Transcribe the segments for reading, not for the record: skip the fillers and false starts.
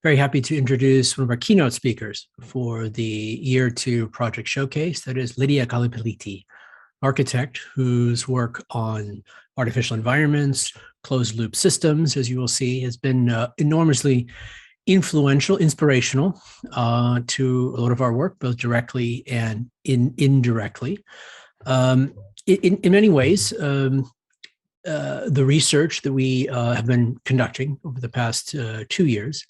very happy to introduce one of our keynote speakers for the Year 2 project showcase. That is Lydia Kallipoliti, architect whose work on artificial environments, closed loop systems, as you will see, has been enormously influential, inspirational to a lot of our work, both directly and indirectly. In many ways, the research that we have been conducting over the past 2 years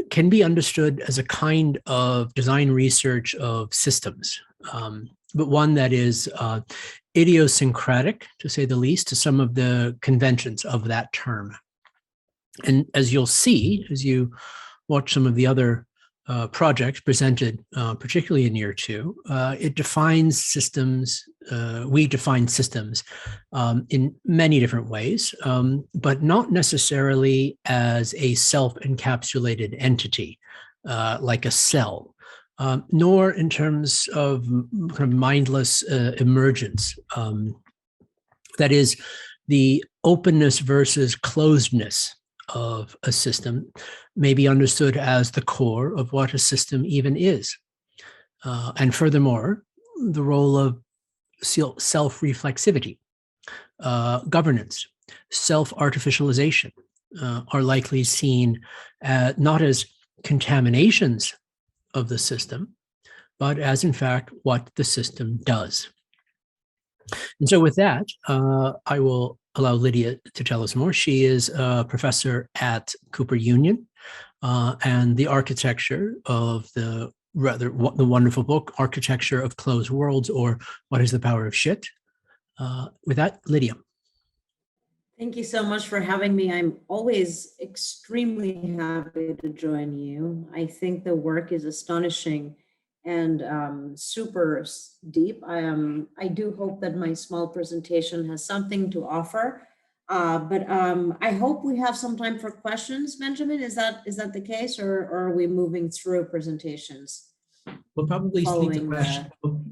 can be understood as a kind of design research of systems, but one that is idiosyncratic, to say the least, to some of the conventions of that term. And as you'll see, as you watch some of the other projects presented, particularly in Year 2, it defines systems, we define systems in many different ways, but not necessarily as a self-encapsulated entity, like a cell, nor in terms of kind of mindless emergence. That is, the openness versus closedness of a system may be understood as the core of what a system even is. And furthermore, the role of self-reflexivity, governance, self-artificialization are likely seen not as contaminations of the system, but as in fact what the system does. And so with that, I will allow Lydia to tell us more. She is a professor at Cooper Union, and the architecture of the wonderful book, Architecture of Closed Worlds, or What is the Power of Shit? With that, Lydia. Thank you so much for having me. I'm always extremely happy to join you. I think the work is astonishing and super deep. I do hope that my small presentation has something to offer, but I hope we have some time for questions. Benjamin, is that the case, or are we moving through presentations? We'll probably leave the question.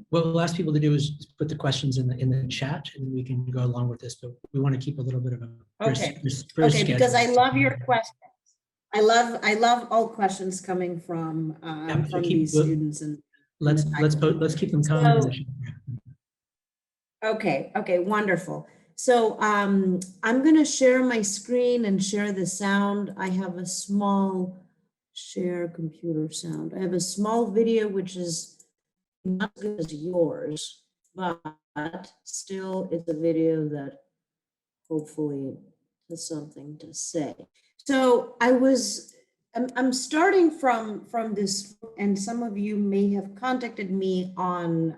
What we'll ask people to do is put the questions in the chat, and we can go along with this. But we want to keep a little bit of a okay, because I love your questions. I love all questions coming from these students and. Let's keep them coming. Okay, wonderful. So I'm going to share my screen and share the sound. I have a small share computer sound. I have a small video which is not as good as yours, but still it's a video that hopefully has something to say. So I'm starting from this, and some of you may have contacted me on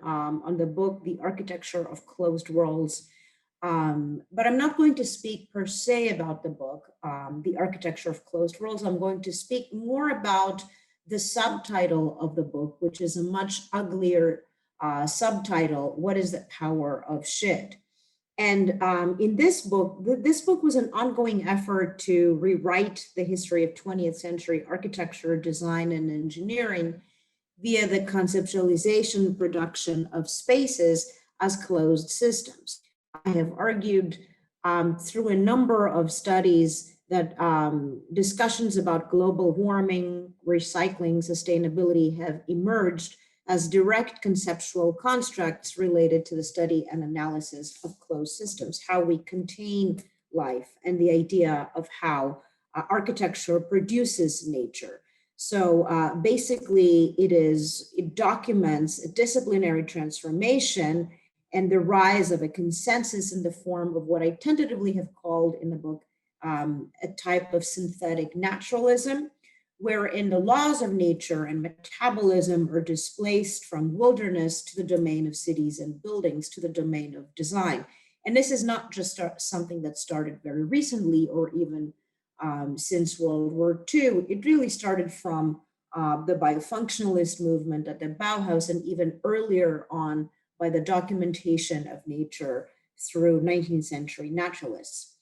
the book, The Architecture of Closed Worlds, but I'm not going to speak per se about the book, The Architecture of Closed Worlds. I'm going to speak more about the subtitle of the book, which is a much uglier subtitle, What is the Power of Shit? And in this book was an ongoing effort to rewrite the history of 20th century architecture, design, and engineering via the conceptualization, production of spaces as closed systems. I have argued through a number of studies that discussions about global warming, recycling, sustainability have emerged as direct conceptual constructs related to the study and analysis of closed systems, how we contain life, and the idea of how architecture produces nature. So basically, it documents a disciplinary transformation and the rise of a consensus in the form of what I tentatively have called in the book a type of synthetic naturalism, wherein the laws of nature and metabolism are displaced from wilderness to the domain of cities and buildings, to the domain of design. And this is not just something that started very recently or even since World War II. It really started from the biofunctionalist movement at the Bauhaus, and even earlier on by the documentation of nature through 19th century naturalists.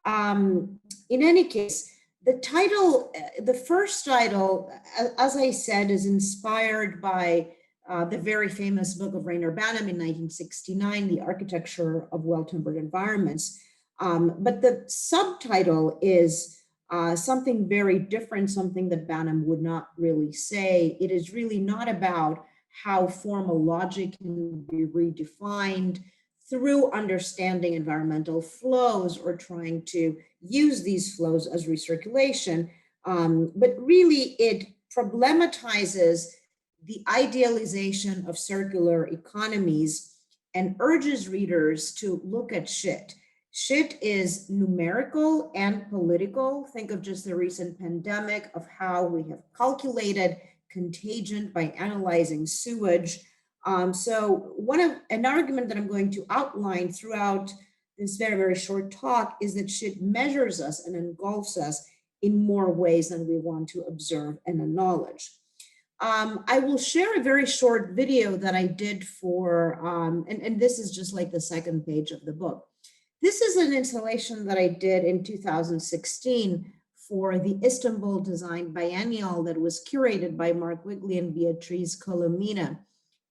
In any case, the title, the first title, as I said, is inspired by the very famous book of Rainer Banham in 1969, The Architecture of Well-Tempered Environments. But the subtitle is something very different, something that Banham would not really say. It is really not about how formal logic can be redefined through understanding environmental flows or trying to use these flows as recirculation, but really it problematizes the idealization of circular economies and urges readers to look at shit. Shit is numerical and political. Think of just the recent pandemic, of how we have calculated contagion by analyzing sewage. So an argument that I'm going to outline throughout this very, very short talk is that shit measures us and engulfs us in more ways than we want to observe and acknowledge. I will share a very short video that I did for, and this is just like the second page of the book. This is an installation that I did in 2016 for the Istanbul Design Biennial that was curated by Mark Wigley and Beatriz Colomina.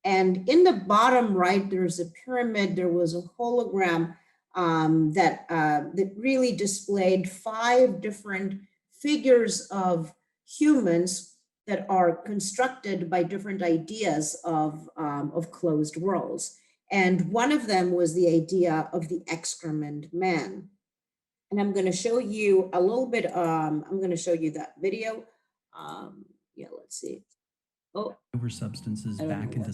And in the bottom right, there's a pyramid. There was a hologram that really displayed 5 different figures of humans that are constructed by different ideas of closed worlds. And one of them was the idea of the excrement man. And I'm going to show you a little bit, I'm going to show you that video. Yeah, let's see. Oh, over substances back into.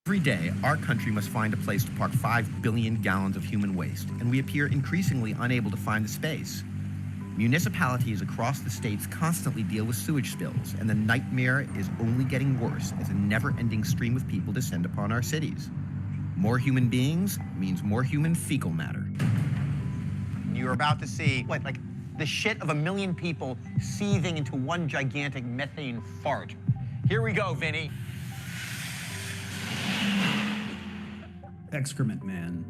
Every day, our country must find a place to park 5 billion gallons of human waste, and we appear increasingly unable to find the space. Municipalities across the states constantly deal with sewage spills, and the nightmare is only getting worse as a never-ending stream of people descend upon our cities. More human beings means more human fecal matter. You're about to see, like the shit of 1 million people seething into one gigantic methane fart. Here we go, Vinny. Excrement man.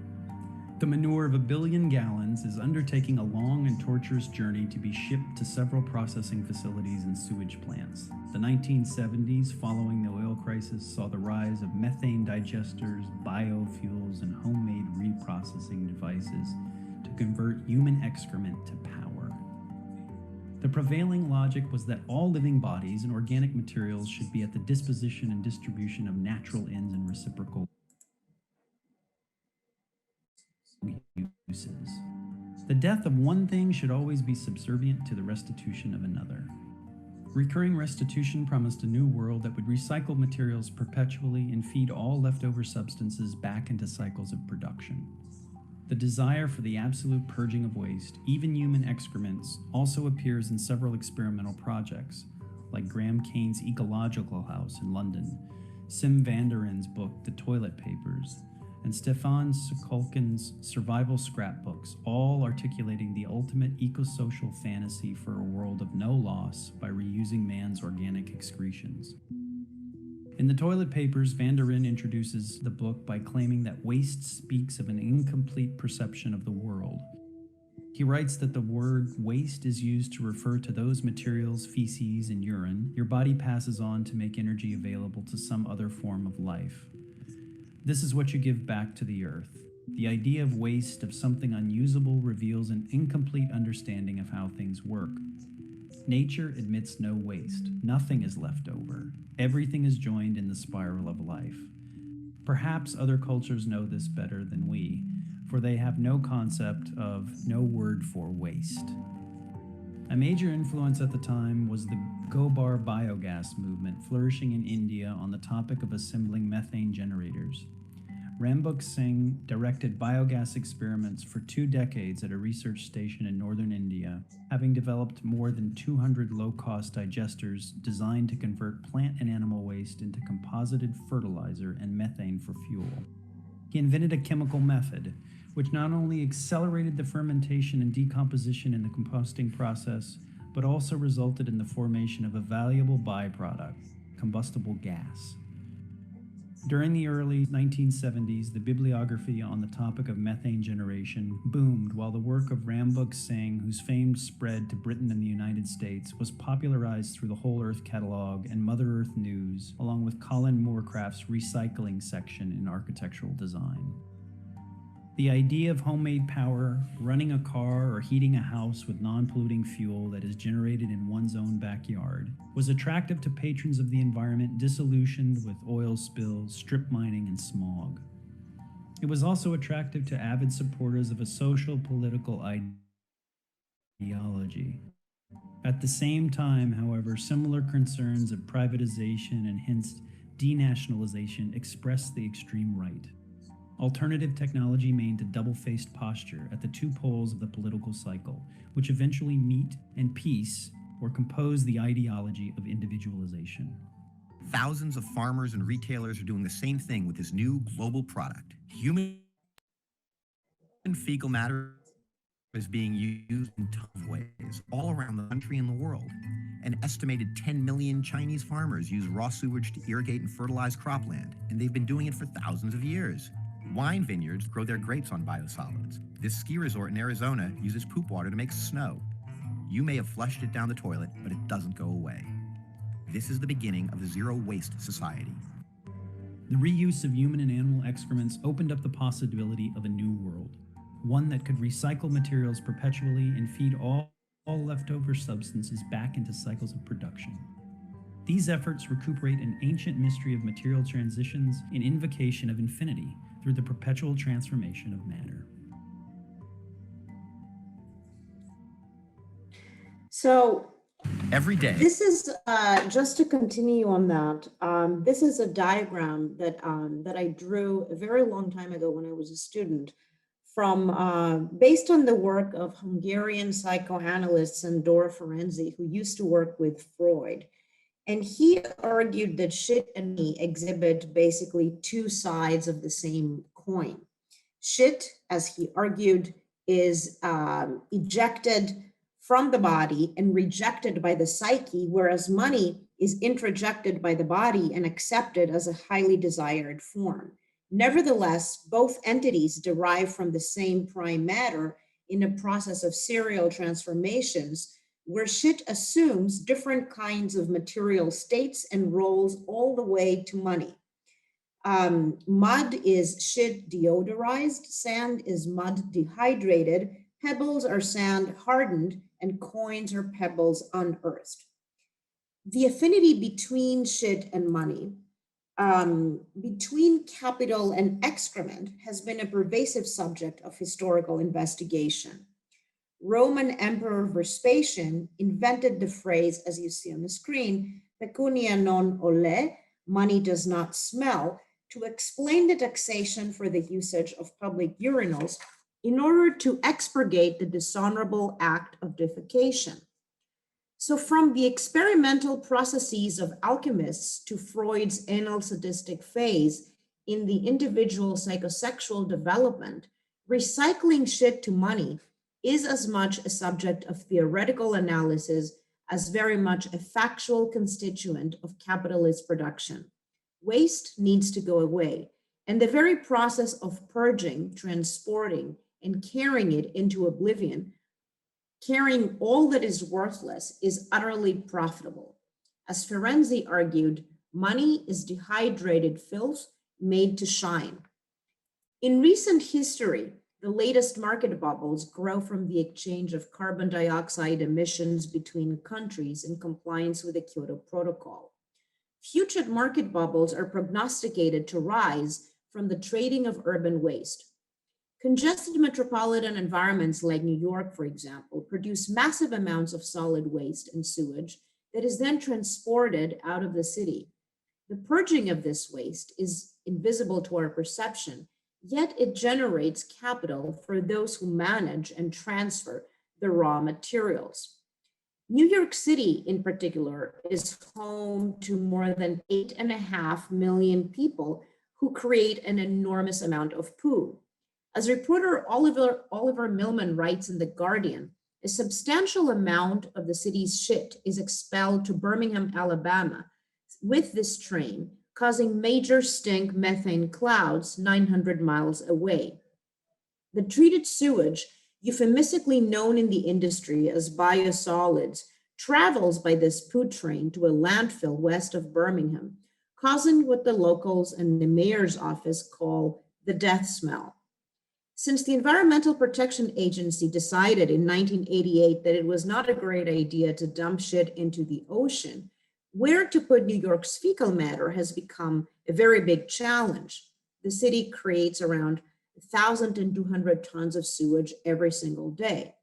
The manure of 1 billion gallons is undertaking a long and torturous journey to be shipped to several processing facilities and sewage plants. The 1970s, following the oil crisis, saw the rise of methane digesters, biofuels, and homemade reprocessing devices to convert human excrement to power. The prevailing logic was that all living bodies and organic materials should be at the disposition and distribution of natural ends and reciprocal uses. The death of one thing should always be subservient to the restitution of another. Recurring restitution promised a new world that would recycle materials perpetually and feed all leftover substances back into cycles of production. The desire for the absolute purging of waste, even human excrements, also appears in several experimental projects, like Graham Kane's Ecological House in London, Sim van der En's book The Toilet Papers, and Stefan Sokolkin's survival scrapbooks, all articulating the ultimate eco-social fantasy for a world of no loss by reusing man's organic excretions. In The Toilet Papers, van der En introduces the book by claiming that waste speaks of an incomplete perception of the world. He writes that the word waste is used to refer to those materials, feces, and urine your body passes on to make energy available to some other form of life. This is what you give back to the earth. The idea of waste, of something unusable, reveals an incomplete understanding of how things work. Nature admits no waste. Nothing is left over. Everything is joined in the spiral of life. Perhaps other cultures know this better than we, for they have no concept of, no word for waste. A major influence at the time was the Gobar biogas movement flourishing in India on the topic of assembling methane generators. Rambuk Singh directed biogas experiments for 2 decades at a research station in northern India, having developed more than 200 low-cost digesters designed to convert plant and animal waste into composited fertilizer and methane for fuel. He invented a chemical method, which not only accelerated the fermentation and decomposition in the composting process, but also resulted in the formation of a valuable byproduct, combustible gas. During the early 1970s, the bibliography on the topic of methane generation boomed, while the work of Rambuk Singh, whose fame spread to Britain and the United States, was popularized through the Whole Earth Catalog and Mother Earth News, along with Colin Moorcraft's recycling section in architectural design. The idea of homemade power, running a car, or heating a house with non-polluting fuel that is generated in one's own backyard was attractive to patrons of the environment disillusioned with oil spills, strip mining, and smog. It was also attractive to avid supporters of a social political ideology. At the same time, however, similar concerns of privatization and hence denationalization expressed the extreme right. Alternative technology maintained a double-faced posture at the two poles of the political cycle, which eventually meet and peace or compose the ideology of individualization. Thousands of farmers and retailers are doing the same thing with this new global product. Human fecal matter is being used in tons of ways all around the country and the world. An estimated 10 million Chinese farmers use raw sewage to irrigate and fertilize cropland, and they've been doing it for thousands of years. Wine vineyards grow their grapes on biosolids. This ski resort in Arizona uses poop water to make snow. You may have flushed it down the toilet, but it doesn't go away. This is the beginning of the zero-waste society. The reuse of human and animal excrements opened up the possibility of a new world, one that could recycle materials perpetually and feed all leftover substances back into cycles of production. These efforts recuperate an ancient mystery of material transitions and invocation of infinity through the perpetual transformation of matter. So every day, this is just to continue on that. This is a diagram that I drew a very long time ago when I was a student, from based on the work of Hungarian psychoanalyst Sándor Ferenczi, who used to work with Freud. And he argued that shit and me exhibit basically two sides of the same coin. Shit, as he argued, is ejected from the body and rejected by the psyche, whereas money is introjected by the body and accepted as a highly desired form. Nevertheless, both entities derive from the same prime matter in a process of serial transformations, where shit assumes different kinds of material states and roles all the way to money. Mud is shit deodorized, sand is mud dehydrated, pebbles are sand hardened, and coins are pebbles unearthed. The affinity between shit and money, between capital and excrement, has been a pervasive subject of historical investigation. Roman Emperor Vespasian invented the phrase, as you see on the screen, pecunia non olet, money does not smell, to explain the taxation for the usage of public urinals in order to expurgate the dishonorable act of defecation. So from the experimental processes of alchemists to Freud's anal sadistic phase in the individual psychosexual development, recycling shit to money is as much a subject of theoretical analysis as very much a factual constituent of capitalist production. Waste needs to go away, and the very process of purging, transporting, and carrying it into oblivion, carrying all that is worthless, is utterly profitable. As Ferenczi argued, money is dehydrated filth made to shine. In recent history, the latest market bubbles grow from the exchange of carbon dioxide emissions between countries in compliance with the Kyoto Protocol. Future market bubbles are prognosticated to rise from the trading of urban waste. Congested metropolitan environments like New York, for example, produce massive amounts of solid waste and sewage that is then transported out of the city. The purging of this waste is invisible to our perception, yet it generates capital for those who manage and transfer the raw materials. New York City, in particular, is home to more than 8.5 million people who create an enormous amount of poo. As reporter Oliver Millman writes in The Guardian, a substantial amount of the city's shit is expelled to Birmingham, Alabama, with this train, causing major stink methane clouds 900 miles away. The treated sewage, euphemistically known in the industry as biosolids, travels by this poo train to a landfill west of Birmingham, causing what the locals and the mayor's office call the death smell. Since the Environmental Protection Agency decided in 1988 that it was not a great idea to dump shit into the ocean, where to put New York's fecal matter has become a very big challenge. The city creates around 1,200 tons of sewage every single day.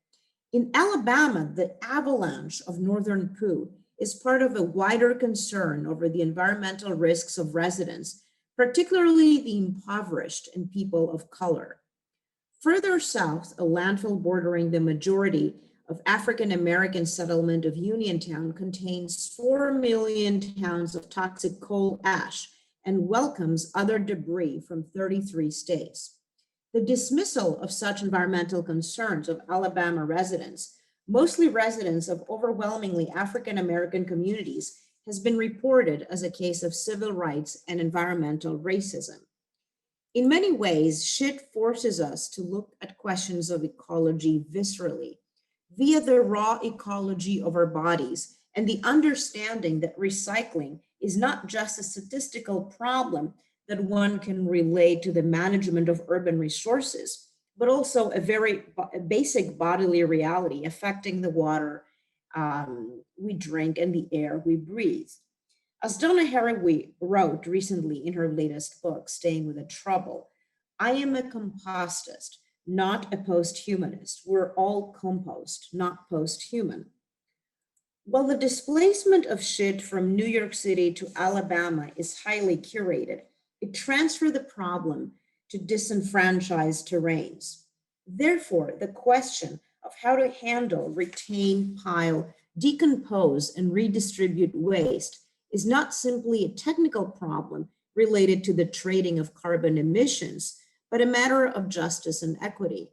In Alabama, the avalanche of northern poo is part of a wider concern over the environmental risks of residents, particularly the impoverished and people of color. Further south, a landfill bordering the majority of African-American settlement of Uniontown contains 4 million pounds of toxic coal ash and welcomes other debris from 33 states. The dismissal of such environmental concerns of Alabama residents, mostly residents of overwhelmingly African-American communities, has been reported as a case of civil rights and environmental racism. In many ways, shit forces us to look at questions of ecology viscerally, via the raw ecology of our bodies and the understanding that recycling is not just a statistical problem that one can relate to the management of urban resources, but also a very basic bodily reality affecting the water we drink and the air we breathe. As Donna Haraway wrote recently in her latest book, Staying with the Trouble, I am a compostist, not a post-humanist. We're all compost, not post-human. While the displacement of shit from New York City to Alabama is highly curated, it transfers the problem to disenfranchised terrains. Therefore, the question of how to handle, retain, pile, decompose, and redistribute waste is not simply a technical problem related to the trading of carbon emissions, but a matter of justice and equity.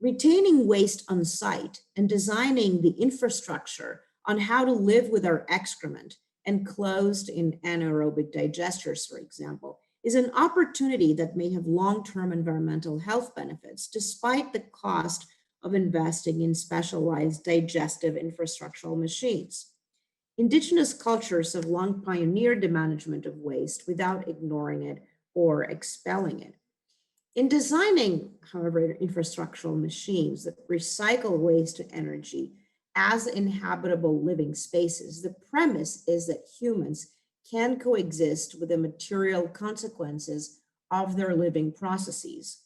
Retaining waste on site and designing the infrastructure on how to live with our excrement, enclosed in anaerobic digesters, for example, is an opportunity that may have long-term environmental health benefits, despite the cost of investing in specialized digestive infrastructural machines. Indigenous cultures have long pioneered the management of waste without ignoring it or expelling it. In designing, however, infrastructural machines that recycle waste to energy as inhabitable living spaces, the premise is that humans can coexist with the material consequences of their living processes.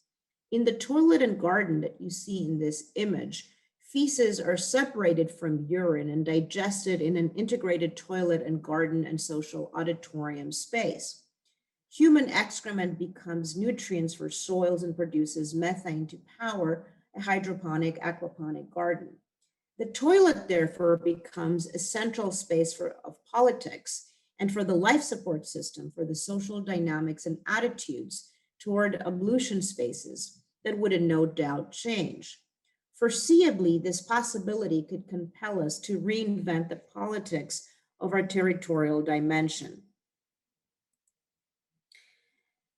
In the toilet and garden that you see in this image, feces are separated from urine and digested in an integrated toilet and garden and social auditorium space. Human excrement becomes nutrients for soils and produces methane to power a hydroponic, aquaponic garden. The toilet, therefore, becomes a central space of politics and for the life support system, for the social dynamics and attitudes toward ablution spaces that would no doubt change. Foreseeably, this possibility could compel us to reinvent the politics of our territorial dimension.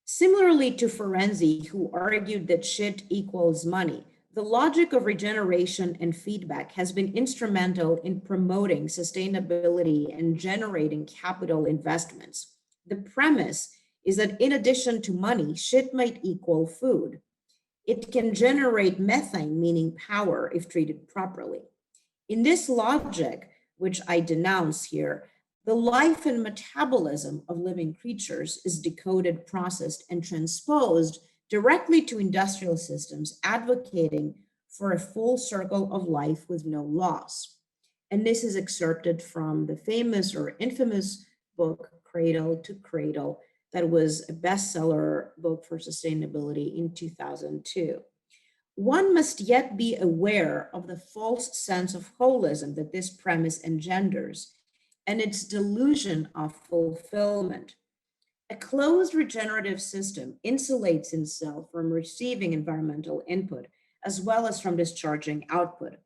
Similarly to Ferenczi, who argued that shit equals money, the logic of regeneration and feedback has been instrumental in promoting sustainability and generating capital investments. The premise is that in addition to money, shit might equal food. It can generate methane, meaning power, if treated properly. In this logic, which I denounce here, the life and metabolism of living creatures is decoded, processed, and transposed directly to industrial systems, advocating for a full circle of life with no loss. And this is excerpted from the famous or infamous book, Cradle to Cradle, that was a bestseller book for sustainability in 2002. One must yet be aware of the false sense of holism that this premise engenders and its delusion of fulfillment. A closed regenerative system insulates itself from receiving environmental input as well as from discharging output.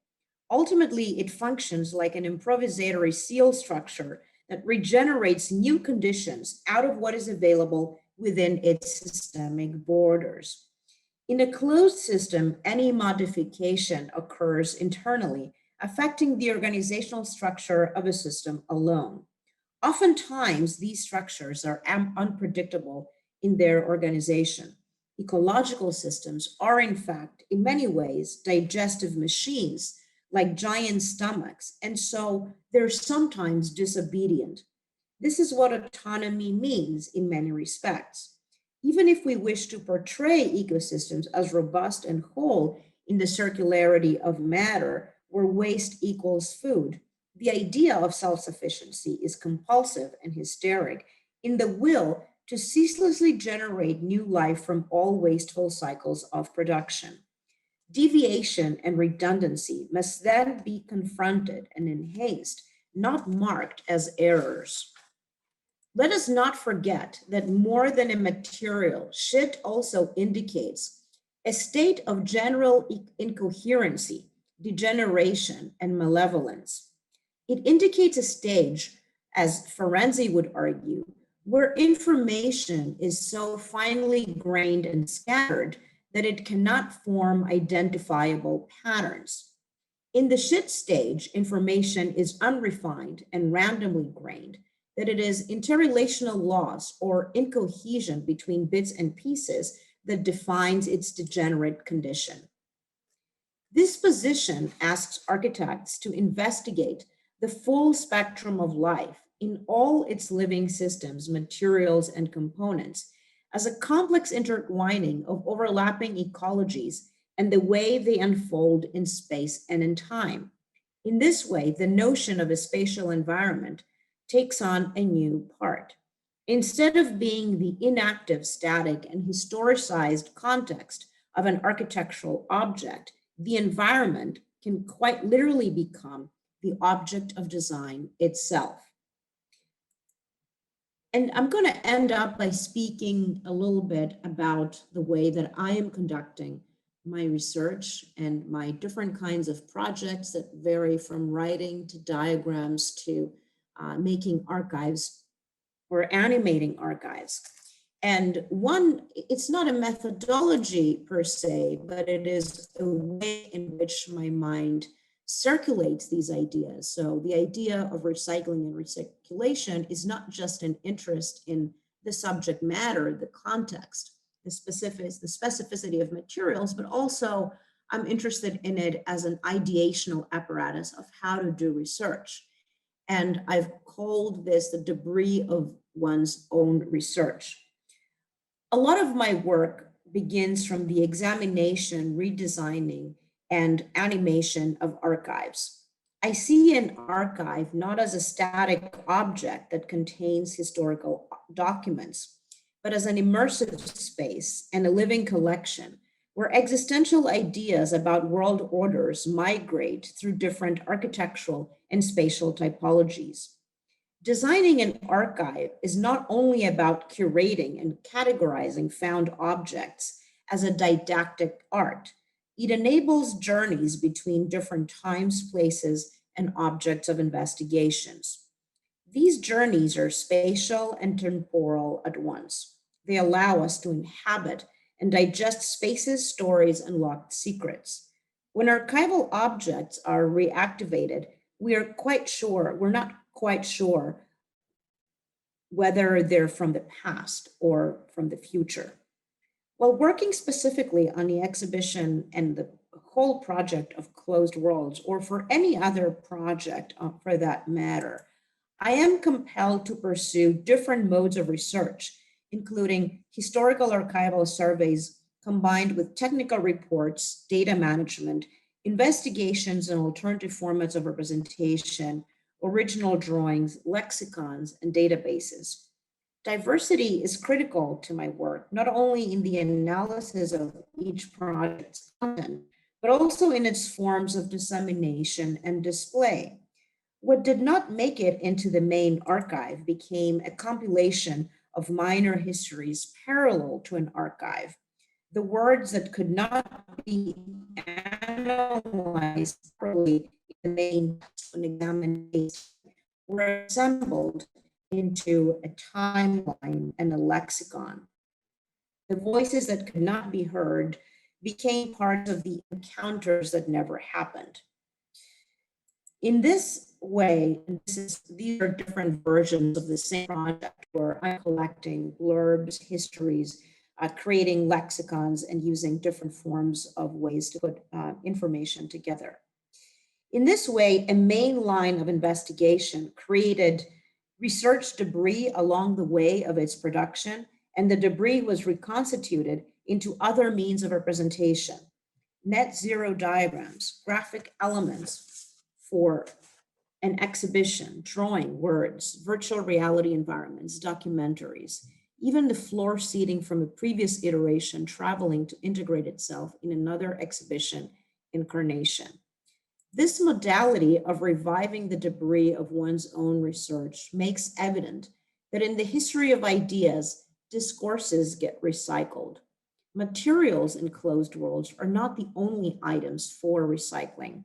Ultimately, it functions like an improvisatory seal structure that regenerates new conditions out of what is available within its systemic borders. In a closed system, any modification occurs internally, affecting the organizational structure of a system alone. Oftentimes, these structures are unpredictable in their organization. Ecological systems are, in fact, in many ways, digestive machines, like giant stomachs, and so they're sometimes disobedient. This is what autonomy means in many respects. Even if we wish to portray ecosystems as robust and whole in the circularity of matter, where waste equals food, the idea of self-sufficiency is compulsive and hysteric in the will to ceaselessly generate new life from all wasteful cycles of production. Deviation and redundancy must then be confronted and enhanced, not marked as errors. Let us not forget that more than a material, shit also indicates a state of general incoherency, degeneration, and malevolence. It indicates a stage, as Ferenczi would argue, where information is so finely grained and scattered that it cannot form identifiable patterns. In the shit stage, information is unrefined and randomly grained, that it is interrelational loss or incohesion between bits and pieces that defines its degenerate condition. This position asks architects to investigate the full spectrum of life in all its living systems, materials, and components as a complex intertwining of overlapping ecologies and the way they unfold in space and in time. In this way, the notion of a spatial environment takes on a new part. Instead of being the inactive, static, and historicized context of an architectural object, the environment can quite literally become the object of design itself. And I'm going to end up by speaking a little bit about the way that I am conducting my research and my different kinds of projects that vary from writing to diagrams to making archives or animating archives. And one, it's not a methodology per se, but it is a way in which my mind circulates these ideas. So the idea of recycling and recirculation is not just an interest in the subject matter, the context, the specificity of materials, but also I'm interested in it as an ideational apparatus of how to do research. And I've called this the debris of one's own research. A lot of my work begins from the examination, redesigning, and animation of archives. I see an archive not as a static object that contains historical documents, but as an immersive space and a living collection where existential ideas about world orders migrate through different architectural and spatial typologies. Designing an archive is not only about curating and categorizing found objects as a didactic art. It enables journeys between different times, places, and objects of investigations. These journeys are spatial and temporal at once. They allow us to inhabit and digest spaces, stories, and locked secrets. When archival objects are reactivated, we're not quite sure whether they're from the past or from the future. While working specifically on the exhibition and the whole project of Closed Worlds, or for any other project for that matter, I am compelled to pursue different modes of research, including historical archival surveys combined with technical reports, data management, investigations and alternative formats of representation, original drawings, lexicons, and databases. Diversity is critical to my work, not only in the analysis of each project's content, but also in its forms of dissemination and display. What did not make it into the main archive became a compilation of minor histories parallel to an archive. The words that could not be analyzed properly in the main examination were assembled into a timeline and a lexicon. The voices that could not be heard became part of the encounters that never happened. In this way, these are different versions of the same project where I'm collecting blurbs, histories, creating lexicons and using different forms of ways to put information together. In this way, a main line of investigation created research debris along the way of its production, and the debris was reconstituted into other means of representation. Net zero diagrams, graphic elements for an exhibition, drawing, words, virtual reality environments, documentaries, even the floor seating from a previous iteration traveling to integrate itself in another exhibition incarnation. This modality of reviving the debris of one's own research makes evident that in the history of ideas, discourses get recycled. Materials in closed worlds are not the only items for recycling.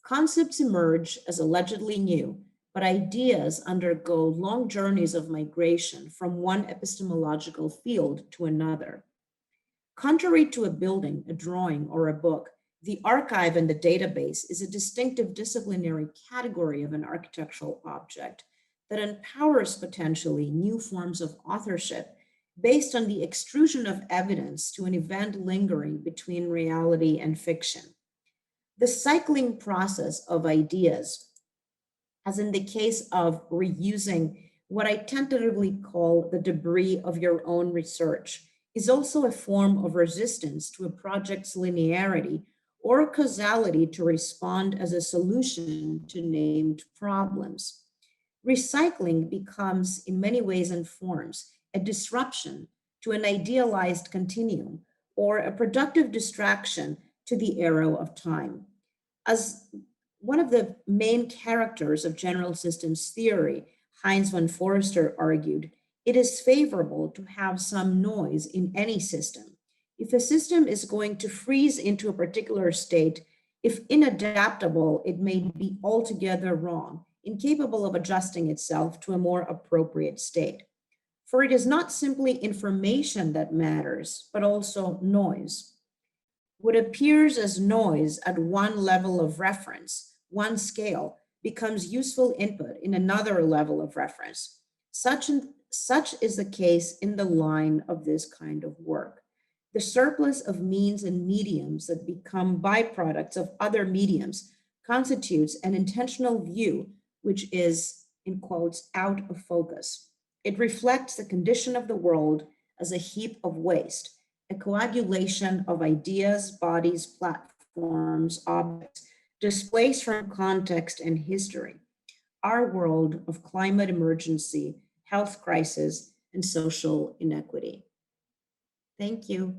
Concepts emerge as allegedly new, but ideas undergo long journeys of migration from one epistemological field to another. Contrary to a building, a drawing, or a book, the archive and the database is a distinctive disciplinary category of an architectural object that empowers potentially new forms of authorship based on the extrusion of evidence to an event lingering between reality and fiction. The cycling process of ideas, as in the case of reusing what I tentatively call the debris of your own research, is also a form of resistance to a project's linearity or causality to respond as a solution to named problems. Recycling becomes, in many ways and forms, a disruption to an idealized continuum or a productive distraction to the arrow of time. As one of the main characters of general systems theory, Heinz von Forster, argued, it is favorable to have some noise in any system. If a system is going to freeze into a particular state, if inadaptable, it may be altogether wrong, incapable of adjusting itself to a more appropriate state. For it is not simply information that matters, but also noise. What appears as noise at one level of reference, one scale, becomes useful input in another level of reference. Such is the case in the line of this kind of work. The surplus of means and mediums that become byproducts of other mediums constitutes an intentional view, which is, in quotes, out of focus. It reflects the condition of the world as a heap of waste, a coagulation of ideas, bodies, platforms, objects, displaced from context and history. Our world of climate emergency, health crisis, and social inequity. Thank you.